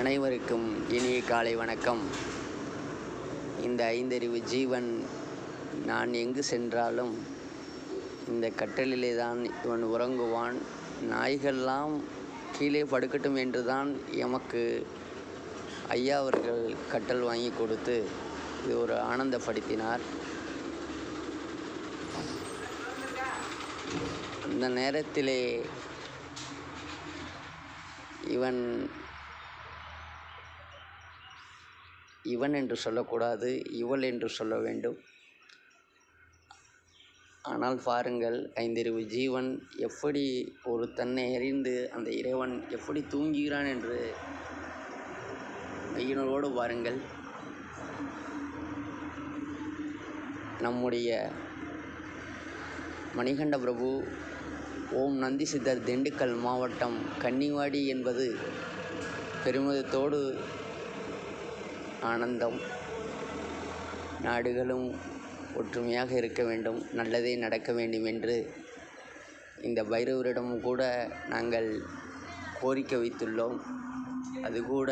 அனைவருக்கும் இனிய காலை வணக்கம். இந்த ஐந்தறிவு ஜீவன் நான் எங்கு சென்றாலும் இந்த கட்டிலிலே தான் இவன் உறங்குவான், நாய்கள்லாம் கீழே படுக்கட்டும் என்று தான் எமக்கு ஐயா அவர்கள் கட்டல் வாங்கி கொடுத்து இது ஒரு ஆனந்தப்படுத்தினார். அந்த நேரத்திலே இவன் என்று சொல்லக்கூடாது, இவள் என்று சொல்ல வேண்டும். ஆனால் பாருங்கள், ஐந்தறிவு ஜீவன் எப்படி ஒரு தன்னை அறிந்து அந்த இறைவன் எப்படி தூங்குகிறான் என்று மெய்யுணர்வோடு பாருங்கள். நம்முடைய மணிகண்ட பிரபு ஓம் நந்தி சித்தர் திண்டுக்கல் மாவட்டம் கன்னிவாடி என்பது பெருமிதத்தோடு ஆனந்தம். நாடுகளும் ஒற்றுமையாக இருக்க வேண்டும், நல்லதே நடக்க வேண்டும் என்று இந்த பைரவரிடமும் கூட நாங்கள் கோரிக்கை வைத்துள்ளோம். அது கூட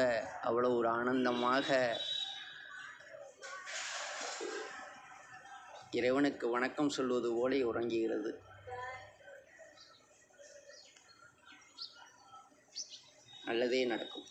அவ்வளோ ஒரு ஆனந்தமாக இறைவனுக்கு வணக்கம் சொல்வது போல உறங்குகிறது. நல்லதே நடக்கும்.